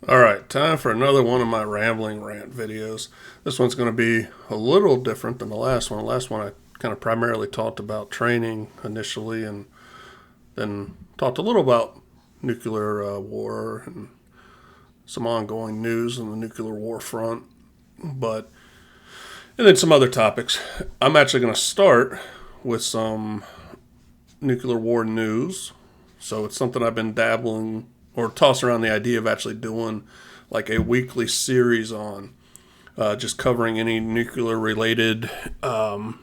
All right, time for another one of my rambling rant videos. This one's going to be a little different than the last one. The last one I kind of primarily talked about training initially and then talked a little about nuclear war and some ongoing news on the nuclear war front. But, and then some other topics. I'm actually going to start with some nuclear war news. So it's something I've been dabbling or tossing around the idea of actually doing like a weekly series on, just covering any nuclear related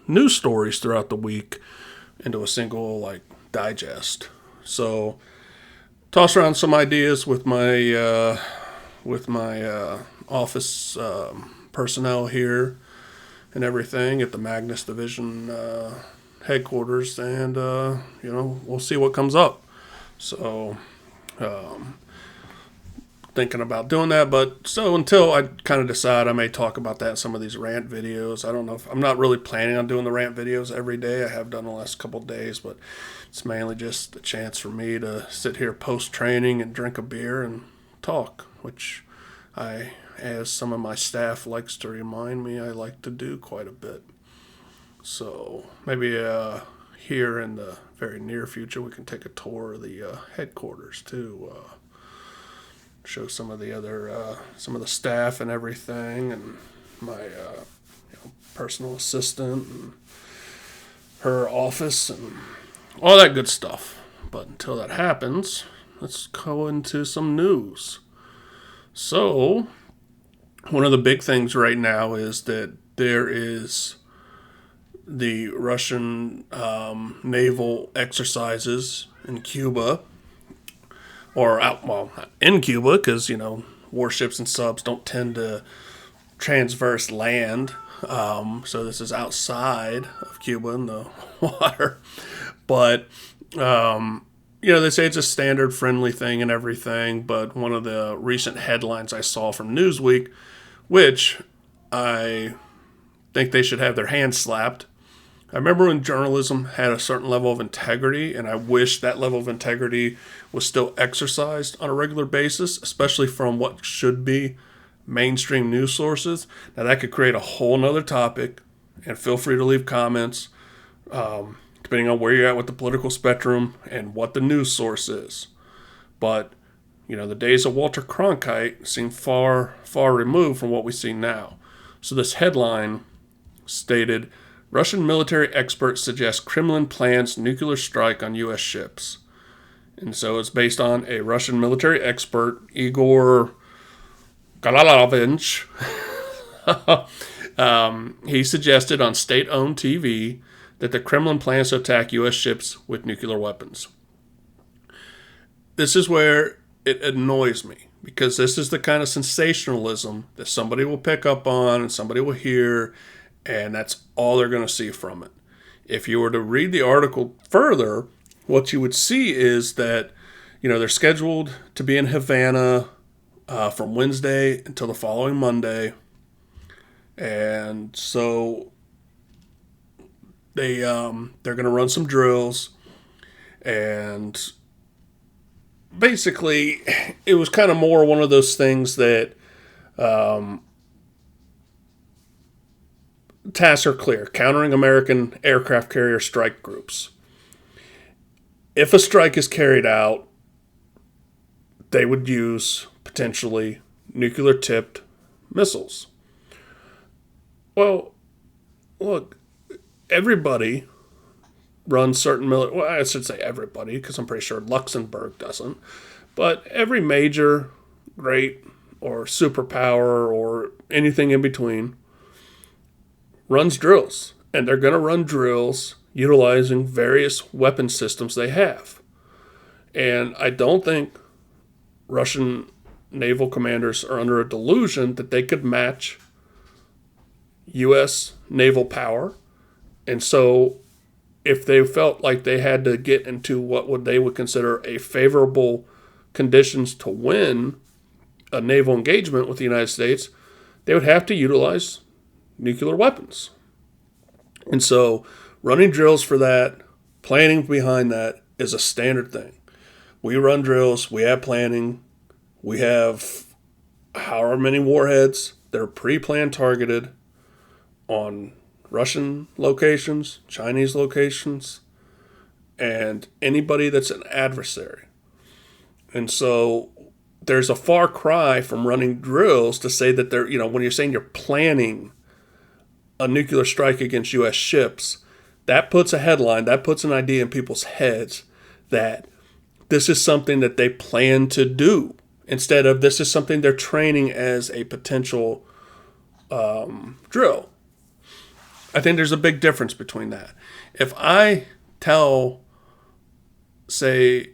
news stories throughout the week into a single like digest. So toss around some ideas with my office personnel here and everything at the Magnus division headquarters, and we'll see what comes up. So thinking about doing that, but so until I kind of decide, I may talk about that in some of these rant videos. I don't know if I'm not really planning on doing the rant videos every day. I have done the last couple of days, but it's mainly just a chance for me to sit here post training and drink a beer and talk, which I, as some of my staff likes to remind me, I like to do quite a bit. So maybe here in the very near future, we can take a tour of the headquarters too. Show some of the other some of the staff and everything, and my personal assistant and her office and all that good stuff. But until that happens, let's go into some news. So one of the big things right now is that there is the Russian naval exercises in Cuba, or out, well, in Cuba, because warships and subs don't tend to transverse land. So this is outside of Cuba in the water, but they say it's a standard friendly thing and everything. But one of the recent headlines I saw from Newsweek, which I think they should have their hands slapped. I remember when journalism had a certain level of integrity, and I wish that level of integrity was still exercised on a regular basis, especially from what should be mainstream news sources. Now, that could create a whole nother topic, and feel free to leave comments, depending on where you're at with the political spectrum and what the news source is. But, the days of Walter Cronkite seem far, far removed from what we see now. So this headline stated, Russian military experts suggest Kremlin plans nuclear strike on U.S. ships. And so it's based on a Russian military expert, Igor Galalovich. He suggested on state-owned TV that the Kremlin plans to attack U.S. ships with nuclear weapons. This is where it annoys me, because this is the kind of sensationalism that somebody will pick up on and somebody will hear, and that's all they're going to see from it. If you were to read the article further, what you would see is that, they're scheduled to be in Havana from Wednesday until the following Monday. And so they're going to run some drills. And basically, it was kind of more one of those things that tasks are clear. Countering American aircraft carrier strike groups. If a strike is carried out, they would use potentially nuclear-tipped missiles. Well, look, everybody runs certain military... Well, I should say everybody, because I'm pretty sure Luxembourg doesn't. But every major, great, or superpower, or anything in between runs drills, and they're going to run drills utilizing various weapon systems they have. And I don't think Russian naval commanders are under a delusion that they could match U.S. naval power. And so if they felt like they had to get into what they would consider a favorable conditions to win a naval engagement with the United States, they would have to utilize nuclear weapons. And so running drills for that, planning behind that is a standard thing. We run drills, we have planning, we have however many warheads that are pre-planned, targeted on Russian locations, Chinese locations, and anybody that's an adversary. And so there's a far cry from running drills to say that they're, when you're saying you're planning a nuclear strike against U.S. ships, that puts a headline, that puts an idea in people's heads that this is something that they plan to do, instead of this is something they're training as a potential drill. I think there's a big difference between that. If I tell, say,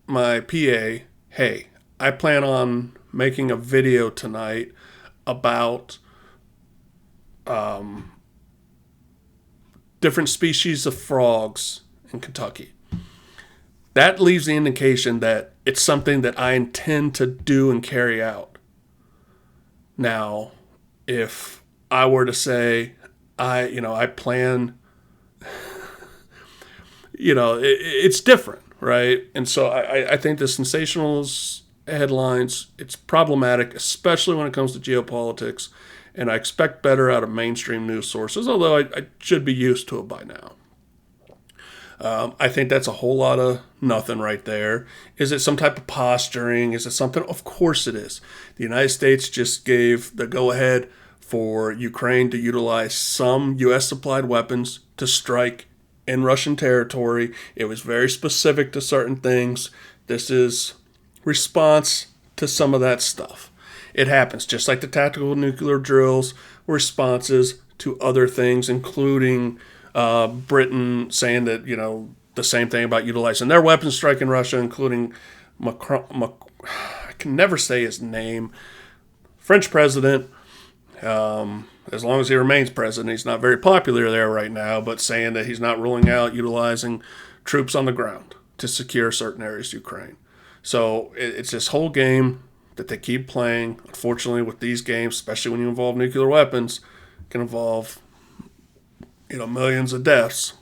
my PA, hey, I plan on making a video tonight about different species of frogs in Kentucky, that leaves the indication that it's something that I intend to do and carry out. Now, if I were to say, I plan, it's different, right? And so I think the sensationalist headlines, it's problematic, especially when it comes to geopolitics, and I expect better out of mainstream news sources, although I should be used to it by now. I think that's a whole lot of nothing right there. Is it some type of posturing? Is it something? Of course it is. The United States just gave the go-ahead for Ukraine to utilize some U.S.-supplied weapons to strike in Russian territory. It was very specific to certain things. This is response to some of that stuff. It happens, just like the tactical nuclear drills, responses to other things, including Britain saying that, the same thing about utilizing their weapons strike in Russia, including I can never say his name, French president, as long as he remains president. He's not very popular there right now, but saying that he's not ruling out utilizing troops on the ground to secure certain areas of Ukraine. So it's this whole game that they keep playing. Unfortunately, with these games, especially when you involve nuclear weapons, can involve millions of deaths,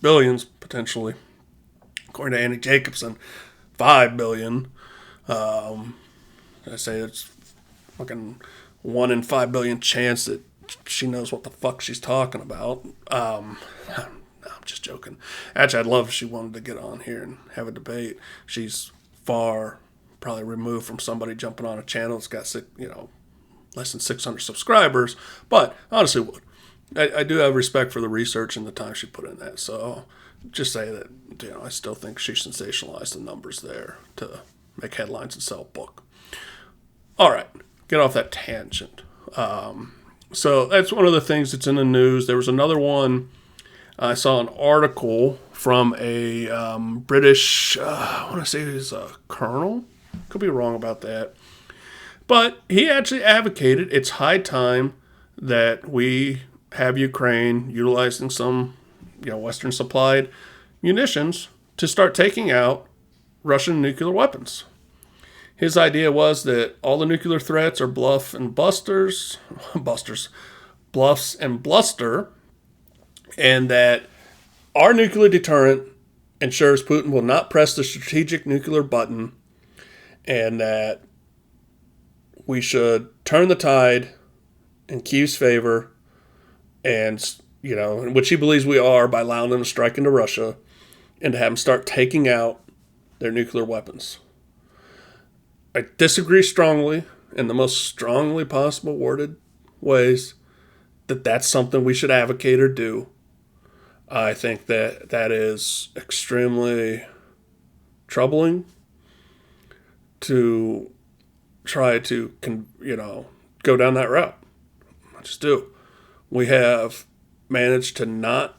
billions potentially. According to Annie Jacobson, 5 billion. I say it's fucking 1 in 5 billion chance that she knows what the fuck she's talking about. No, I'm just joking. Actually, I'd love if she wanted to get on here and have a debate. She's far probably removed from somebody jumping on a channel that's got less than 600 subscribers, but honestly would. I do have respect for the research and the time she put in that. So just say that, I still think she sensationalized the numbers there to make headlines and sell a book. All right, get off that tangent. So that's one of the things that's in the news. There was another one. I saw an article from a British, I want to say he's a colonel. Could be wrong about that. But he actually advocated it's high time that we have Ukraine utilizing some, Western supplied munitions to start taking out Russian nuclear weapons. His idea was that all the nuclear threats are bluffs and bluster, and that our nuclear deterrent ensures Putin will not press the strategic nuclear button, and that we should turn the tide in Kyiv's favor, and, which he believes we are by allowing them to strike into Russia, and to have them start taking out their nuclear weapons. I disagree strongly, in the most strongly possible worded ways, that that's something we should advocate or do. I think that is extremely troubling to try to, go down that route. I just do. We have managed to not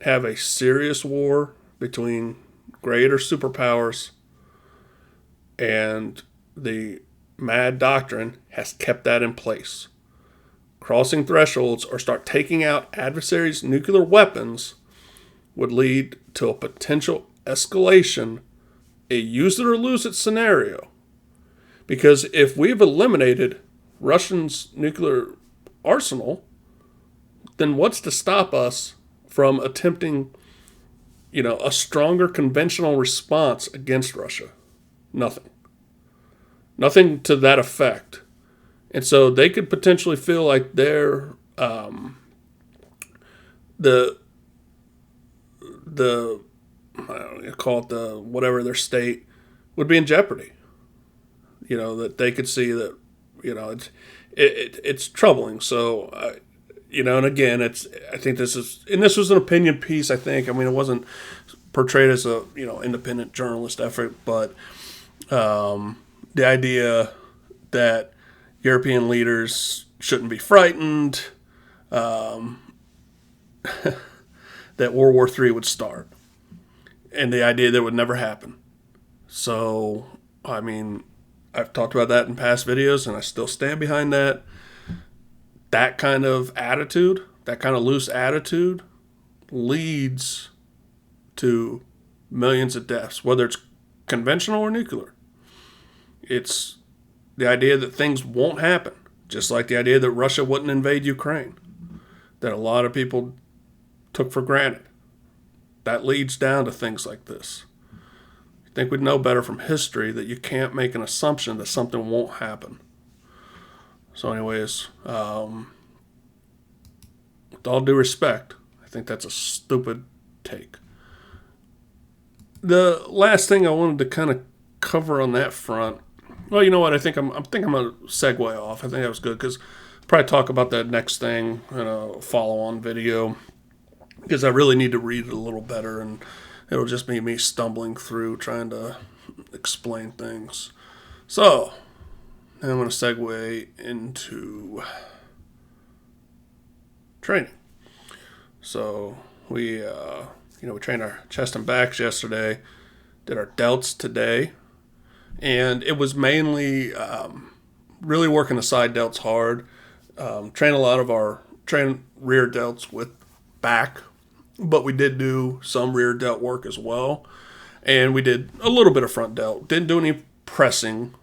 have a serious war between greater superpowers, and the MAD doctrine has kept that in place. Crossing thresholds or start taking out adversaries' nuclear weapons would lead to a potential escalation, a use it or lose it scenario. Because if we've eliminated Russia's nuclear arsenal, then what's to stop us from attempting, a stronger conventional response against Russia? Nothing. Nothing to that effect And so they could potentially feel like they're the I don't know, call it the whatever their state would be in jeopardy. That they could see that it's troubling. So and again, I think this was an opinion piece. I think it wasn't portrayed as a independent journalist effort, but the idea that European leaders shouldn't be frightened, that World War III would start, and the idea that it would never happen. So, I've talked about that in past videos, and I still stand behind that. That kind of attitude, that kind of loose attitude, leads to millions of deaths, whether it's conventional or nuclear. It's the idea that things won't happen, just like the idea that Russia wouldn't invade Ukraine, that a lot of people took for granted. That leads down to things like this. I think we'd know better from history that you can't make an assumption that something won't happen. So anyways, with all due respect, I think that's a stupid take. The last thing I wanted to kind of cover on that front, well, you know what? I think I'm going to segue off. I think that was good because I'll probably talk about that next thing in a follow-on video because I really need to read it a little better, and it'll just be me stumbling through trying to explain things. So now I'm going to segue into training. So we trained our chest and backs yesterday, did our delts today, and it was mainly really working the side delts hard. Train rear delts with back, but we did do some rear delt work as well, and we did a little bit of front delt. Didn't do any pressing.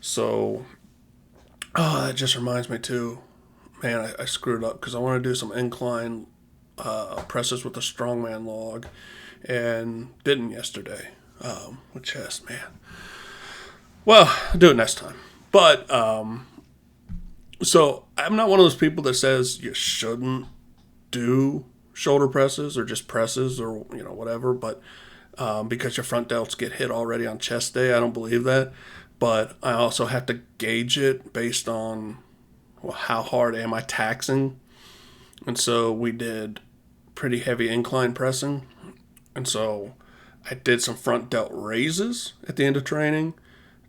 So that just reminds me too, man, I screwed up because I want to do some incline presses with a strongman log, and didn't yesterday with chest, man. Well, I'll do it next time. But so I'm not one of those people that says you shouldn't do shoulder presses or just presses or whatever, but because your front delts get hit already on chest day, I don't believe that. But I also have to gauge it based on how hard am I taxing. And so we did pretty heavy incline pressing. And so I did some front delt raises at the end of training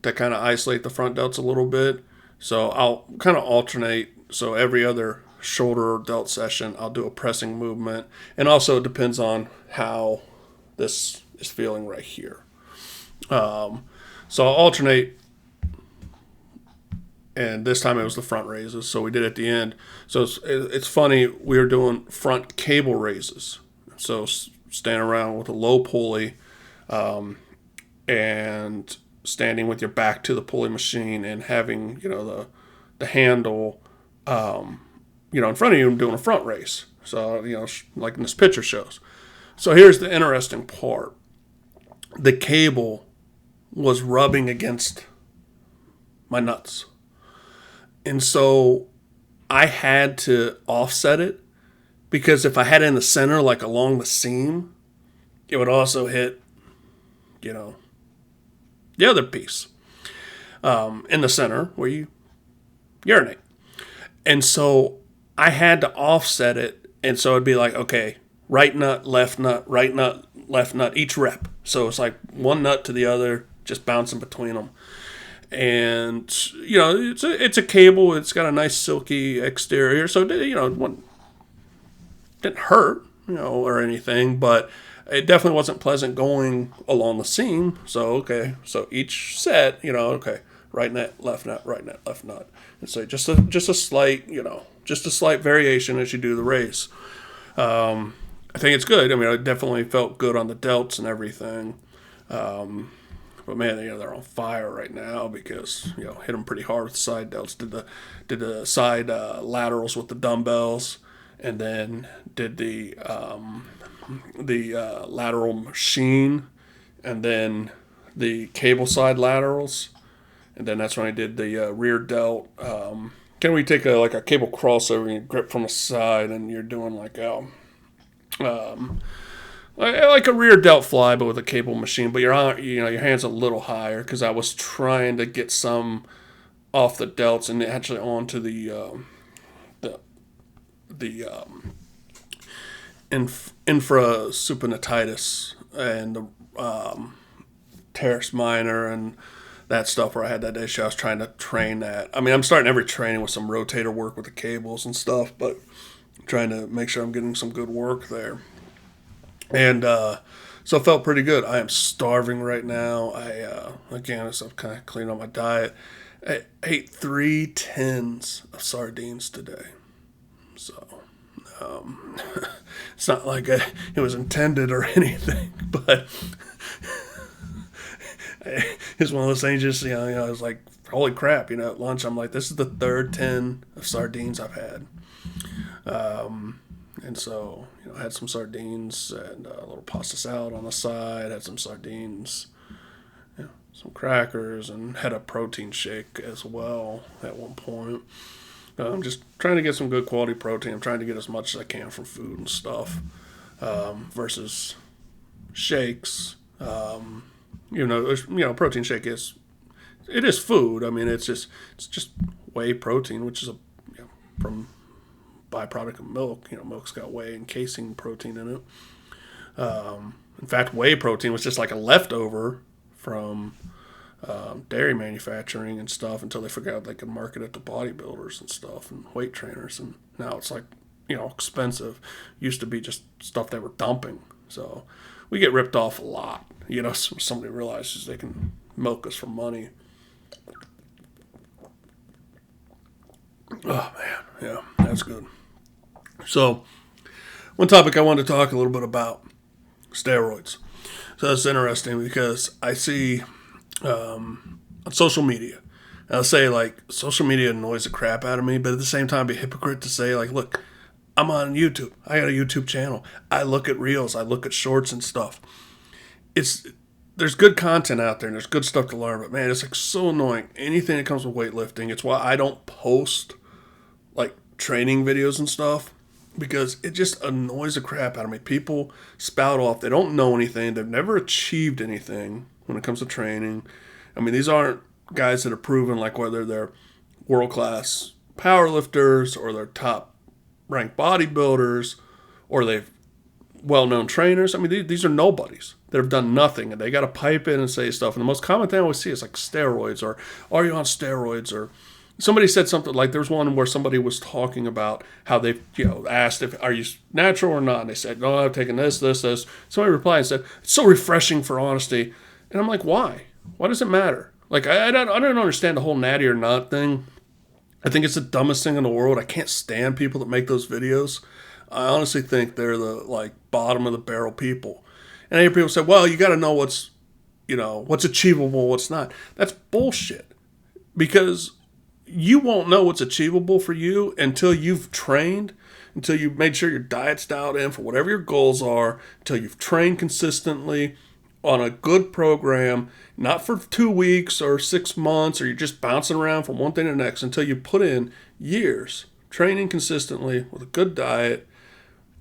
to kind of isolate the front delts a little bit. So I'll kind of alternate. So every other shoulder delt session, I'll do a pressing movement. And also it depends on how this is feeling right here. So I'll alternate. And this time it was the front raises, so we did at the end. So it's funny, we were doing front cable raises. So standing around with a low pulley and standing with your back to the pulley machine and having, the handle, in front of you and doing a front raise. So, like in this picture shows. So here's the interesting part. The cable was rubbing against my nuts. And so I had to offset it because if I had it in the center, like along the seam, it would also hit, the other piece in the center where you urinate. And so I had to offset it. And so it'd be like, okay, right nut, left nut, right nut, left nut, each rep. So it's like one nut to the other, just bouncing between them. And it's a cable. It's got a nice silky exterior, so it didn't hurt, or anything. But it definitely wasn't pleasant going along the seam. So each set, okay, right nut, left nut, right nut, left nut, and so just a slight variation as you do the race. I think it's good. I definitely felt good on the delts and everything. But man, they're on fire right now because hit them pretty hard with the side delts. Did the side laterals with the dumbbells, and then did the lateral machine, and then the cable side laterals, And then that's when I did the rear delt. Can we take a cable crossover and you grip from the side and you're doing like a rear delt fly, but with a cable machine. But your hand's a little higher because I was trying to get some off the delts and actually onto the infrasupinatitis and the teres minor and that stuff where I had that issue. I was trying to train that. I mean, I'm starting every training with some rotator work with the cables and stuff, but I'm trying to make sure I'm getting some good work there. And so it felt pretty good. I am starving right now. Again, I'm kind of cleaning up my diet. I ate 3 tins of sardines today. So it's not like it was intended or anything, but it's one of those things. Just I was like, holy crap! At lunch, I'm like, this is the 3rd tin of sardines I've had. And so, I had some sardines and a little pasta salad on the side. Had some sardines, some crackers, and had a protein shake as well at one point. I'm just trying to get some good quality protein. I'm trying to get as much as I can from food and stuff versus shakes. Protein shake is food. I mean, it's just whey protein, which is from byproduct of milk. Milk's got whey and casein protein in it. In fact, whey protein was just like a leftover from dairy manufacturing and stuff until they figured out they could market it to bodybuilders and stuff and weight trainers. And now it's like, expensive. Used to be just stuff they were dumping. So we get ripped off a lot. Somebody realizes they can milk us for money. Oh, man. Yeah, that's good. So, one topic I wanted to talk a little bit about, steroids. So that's interesting because I see on social media, and I'll say social media annoys the crap out of me, but at the same time be a hypocrite to say look, I'm on YouTube. I got a YouTube channel. I look at reels. I look at shorts and stuff. There's good content out there and there's good stuff to learn, but man, it's so annoying. Anything that comes with weightlifting, it's why I don't post training videos and stuff, because it just annoys the crap out of me. People spout off. They don't know anything. They've never achieved anything when it comes to training. I mean, these aren't guys that are proven, whether they're world-class powerlifters or they're top-ranked bodybuilders or they've well-known trainers. I mean, these are nobodies that have done nothing, and they got to pipe in and say stuff. And the most common thing I always see is steroids, or are you on steroids, or somebody said something there was one where somebody was talking about how they asked are you natural or not, and they said, no, I've taken this. Somebody replied and said, it's so refreshing for honesty. And I'm like, why does it matter? I don't understand the whole natty or not thing. I think it's the dumbest thing in the world. I can't stand people that make those videos. I honestly think they're the bottom of the barrel people. And I hear people say, well, you got to know what's achievable, what's not. That's bullshit, because you won't know what's achievable for you until you've trained, until you've made sure your diet's dialed in for whatever your goals are, until you've trained consistently on a good program, not for 2 weeks or 6 months, or you're just bouncing around from one thing to the next, until you put in years training consistently with a good diet,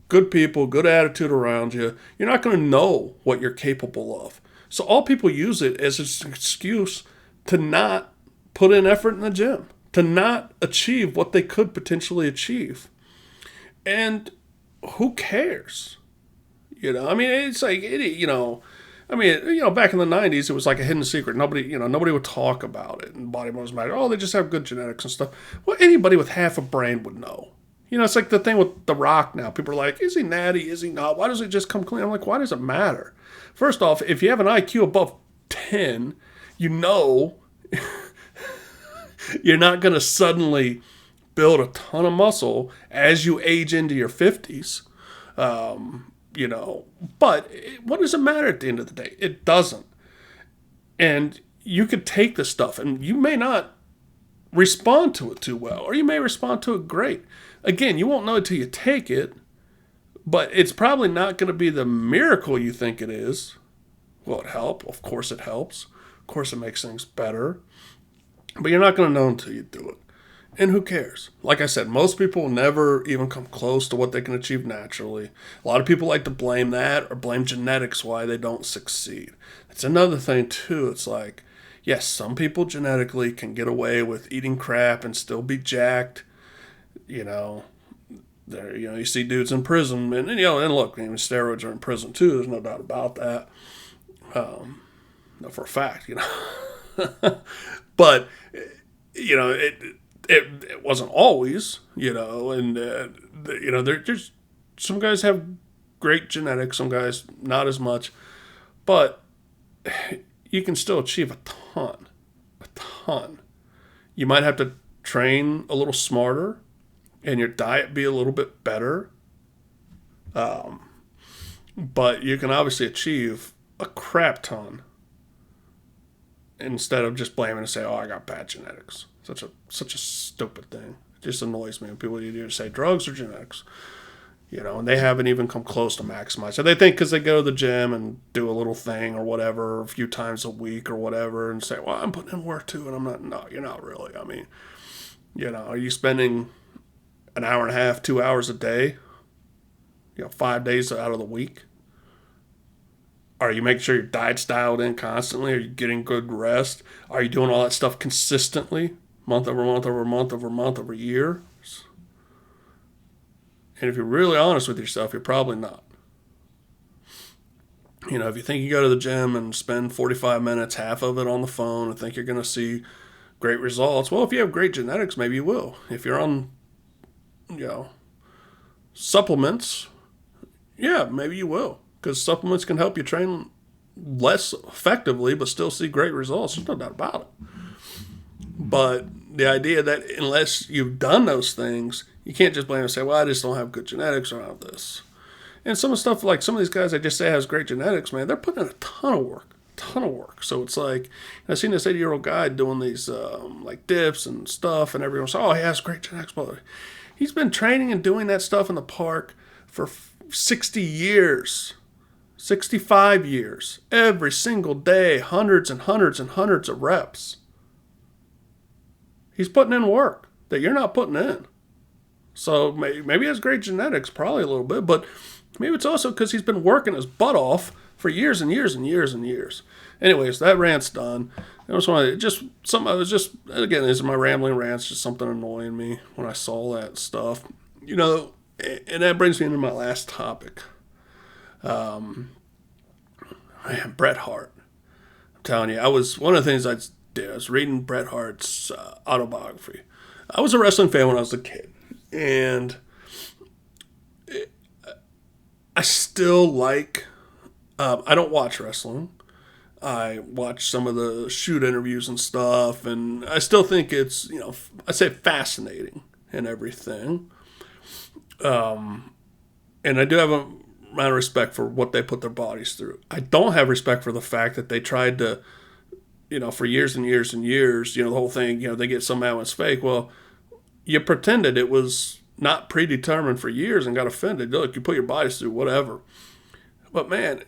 good people, good attitude around you. You're not going to know what you're capable of. So all people use it as an excuse to not put in effort in the gym, to not achieve what they could potentially achieve. And who cares? I mean, it's back in the 90s, it was like a hidden secret. Nobody would talk about it. And bodybuilders might, they just have good genetics and stuff. Well, anybody with half a brain would know. It's like the thing with The Rock now. People are like, is he natty? Is he not? Why does it just come clean? I'm like, why does it matter? First off, if you have an IQ above 10, you're not going to suddenly build a ton of muscle as you age into your 50s. But what does it matter at the end of the day? It doesn't. And you could take this stuff and you may not respond to it too well, or you may respond to it great. Again, you won't know it till you take it, but it's probably not going to be the miracle you think it is. Will it help? Of course it helps. Of course it makes things better. But you're not going to know until you do it. And who cares? Like I said, most people will never even come close to what they can achieve naturally. A lot of people like to blame that or blame genetics why they don't succeed. It's another thing, too. It's like, yes, some people genetically can get away with eating crap and still be jacked. You know, you see dudes in prison, and and look, even steroids are in prison too. There's no doubt about that. No, for a fact, but it wasn't always, and there's some guys have great genetics, some guys not as much, but you can still achieve a ton. You might have to train a little smarter, and your diet be a little bit better, but you can obviously achieve a crap ton instead of just blaming and say, "Oh, I got bad genetics." Such a stupid thing. It just annoys me when people either say drugs or genetics. And they haven't even come close to maximize it. They think because they go to the gym and do a little thing or whatever a few times a week or whatever and say, well, I'm putting in work too. And I'm not, no, you're not really. I mean, are you spending an hour and a half, 2 hours a day, 5 days out of the week? Are you making sure your diet's dialed in constantly? Are you getting good rest? Are you doing all that stuff consistently, month over month over month over month over year? And if you're really honest with yourself, you're probably not. If you think you go to the gym and spend 45 minutes, half of it on the phone, and think you're going to see great results, well, if you have great genetics, maybe you will. If you're on, supplements, yeah, maybe you will. Because supplements can help you train less effectively, but still see great results. There's no doubt about it. But the idea that unless you've done those things, you can't just blame and say, well, I just don't have good genetics around this. And some of the stuff, like some of these guys I just say has great genetics, man, they're putting in a ton of work. So it's like, I've seen this 80-year-old guy doing these like dips and stuff, and everyone's like, oh, he has great genetics. But he's been training and doing that stuff in the park for 60 years. 65 years, every single day, hundreds and hundreds and hundreds of reps. He's putting in work that you're not putting in. So maybe he has great genetics, probably a little bit, but maybe it's also because he's been working his butt off for years and years and years and years. Anyways, that rant's done. I was again, these are my rambling rants, just something annoying me when I saw that stuff. And that brings me into my last topic. Bret Hart. I'm telling you, one of the things I did, I was reading Bret Hart's autobiography. I was a wrestling fan when I was a kid, and I still like, I don't watch wrestling. I watch some of the shoot interviews and stuff, and I still think it's, I say fascinating and everything. And I do have a amount of respect for what they put their bodies through. I don't have respect for the fact that they tried to, for years and years and years, the whole thing, they get somehow it's fake. Well, you pretended it was not predetermined for years and got offended. Look, you put your bodies through whatever. But man,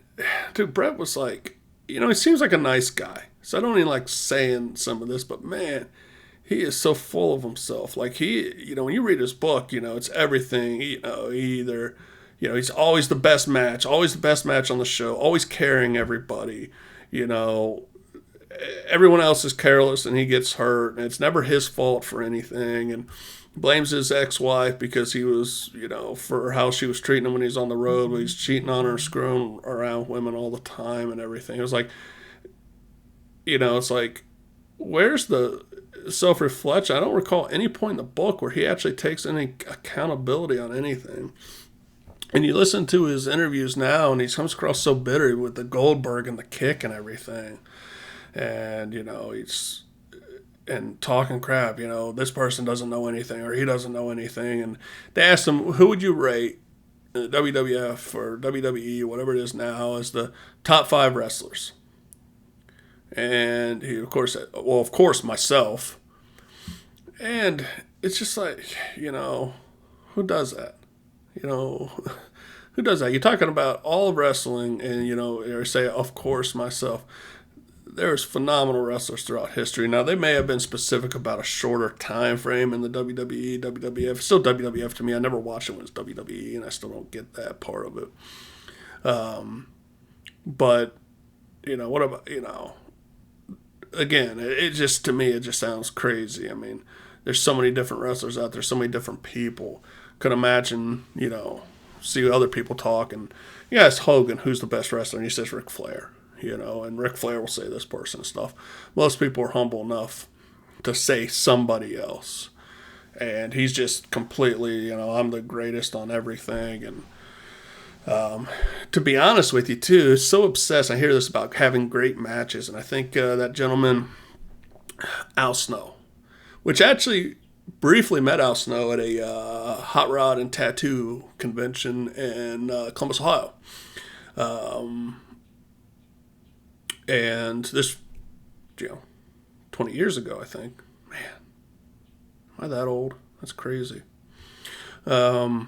dude, Bret was like, he seems like a nice guy. So I don't even like saying some of this, but man, he is so full of himself. Like when you read his book, it's everything, either, he's always the best match on the show, always carrying everybody, everyone else is careless and he gets hurt and it's never his fault for anything, and blames his ex-wife because he was, for how she was treating him when he was on the road, when he's cheating on her, screwing around women all the time and everything. It was like, it's like, where's the self-reflection? I don't recall any point in the book where he actually takes any accountability on anything. And you listen to his interviews now, and he comes across so bitter with the Goldberg and the kick and everything. And, he's and talking crap, this person doesn't know anything or he doesn't know anything. And they asked him, who would you rate WWF or WWE, whatever it is now, as the top 5 wrestlers? And he, of course, said, well, of course, myself. And it's just like, who does that? Who does that? You're talking about all of wrestling and, or say, of course, myself. there's phenomenal wrestlers throughout history. Now, they may have been specific about a shorter time frame in the WWE, WWF. It's still WWF to me. I never watched it when it's WWE, and I still don't get that part of it. But, what about, again, it just, to me, it just sounds crazy. I mean, there's so many different wrestlers out there, so many different people. Could imagine, see other people talk, and you ask Hogan who's the best wrestler, and he says Ric Flair. And Ric Flair will say this person and stuff. Most people are humble enough to say somebody else. And he's just completely, I'm the greatest on everything. And to be honest with you, too, so obsessed. I hear this about having great matches. And I think that gentleman, Al Snow, which actually briefly met Al Snow at a hot rod and tattoo convention in Columbus, Ohio. And this, 20 years ago, I think. Man, am I that old? That's crazy. But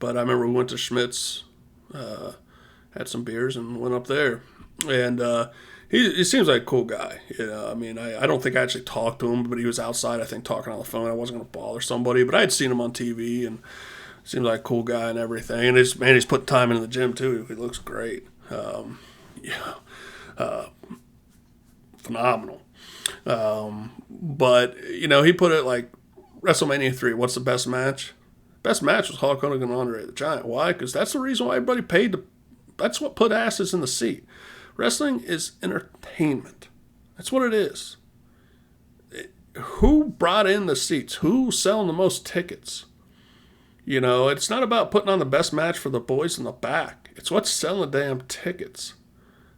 I remember we went to Schmidt's, had some beers, and went up there. And he seems like a cool guy. I don't think I actually talked to him, but he was outside, I think, talking on the phone. I wasn't going to bother somebody, but I had seen him on TV, and seemed like a cool guy and everything. And he's put time into the gym, too. He looks great. Phenomenal. But, he put it like WrestleMania 3. What's the best match? Best match was Hulk Hogan and Andre the Giant. Why? Because that's the reason why everybody paid that's what put asses in the seat. Wrestling is entertainment. That's what it is. Who brought in the seats? Who's selling the most tickets? It's not about putting on the best match for the boys in the back. It's what's selling the damn tickets.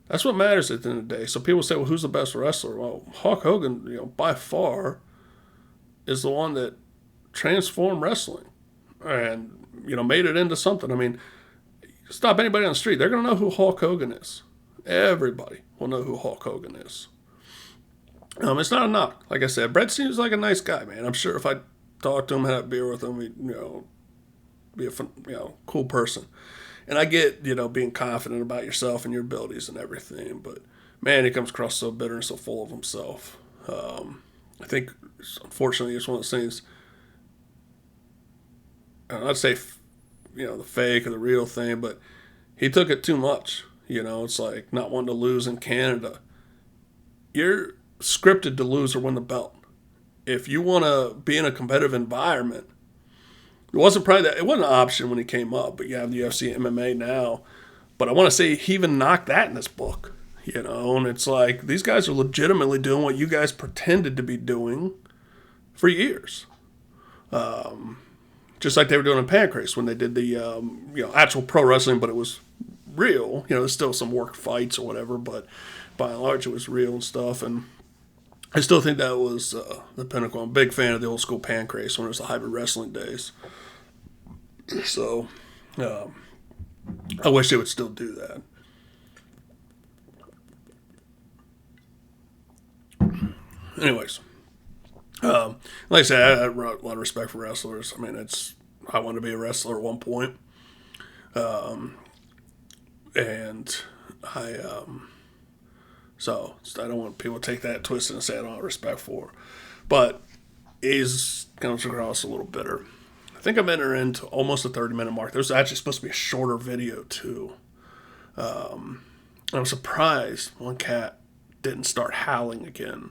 That's what matters at the end of the day. So people say, well, who's the best wrestler? Well, Hulk Hogan, by far, is the one that transformed wrestling and, made it into something. I mean, stop anybody on the street. They're going to know who Hulk Hogan is. Everybody will know who Hulk Hogan is. It's not a knock. Like I said, Bret seems like a nice guy, man. I'm sure if I talked to him, had a beer with him, he'd, be a cool person. And I get, being confident about yourself and your abilities and everything. But, man, he comes across so bitter and so full of himself. I think, unfortunately, it's one of those things, I'd say, the fake or the real thing, but he took it too much. It's like not wanting to lose in Canada. You're scripted to lose or win the belt. If you want to be in a competitive environment, it wasn't an option when he came up, but you have the UFC and MMA now. But I want to say he even knocked that in his book, and it's like these guys are legitimately doing what you guys pretended to be doing for years. Just like they were doing in Pancrase when they did the, actual pro wrestling, but it was real. There's still some work fights or whatever, but by and large it was real and stuff. And I still think that was the pinnacle. I'm a big fan of the old school Pancrase when it was the hybrid wrestling days. So, I wish they would still do that. Anyways, like I said, I have a lot of respect for wrestlers. I mean, I wanted to be a wrestler at one point. And so I don't want people to take that twisted and say I don't have respect for. But he's comes across a little bitter. I think I'm entering into almost a 30-minute mark. There's actually supposed to be a shorter video, too. I'm surprised one cat didn't start howling again.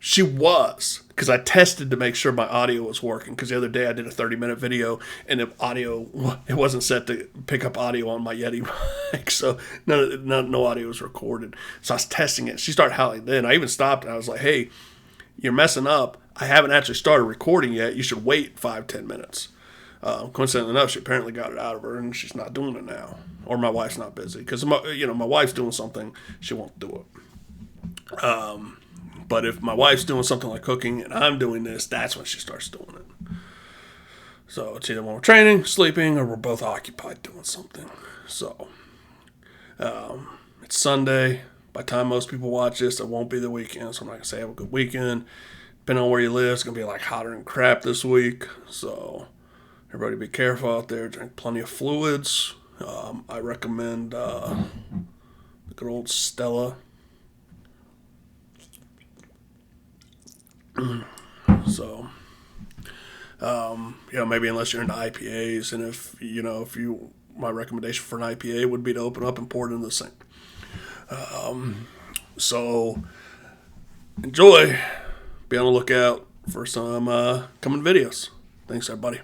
She was, because I tested to make sure my audio was working, because the other day I did a 30-minute video, and it wasn't set to pick up audio on my Yeti mic, so no audio was recorded. So I was testing it. She started howling then. I even stopped, and I was like, hey, you're messing up. I haven't actually started recording yet. You should wait 5-10 minutes. Coincidentally enough, she apparently got it out of her, and she's not doing it now. Or my wife's not busy, because my wife's doing something, she won't do it. But if my wife's doing something like cooking and I'm doing this, that's when she starts doing it. So it's either when we're training, sleeping, or we're both occupied doing something. So it's Sunday. By the time most people watch this, it won't be the weekend. So I'm not going to say have a good weekend. Depending on where you live, it's going to be like hotter than crap this week. So everybody be careful out there. Drink plenty of fluids. I recommend the good old Stella. So, maybe unless you're into IPAs, and if my recommendation for an IPA would be to open up and pour it into the sink. So, enjoy. Be on the lookout for some coming videos. Thanks, everybody.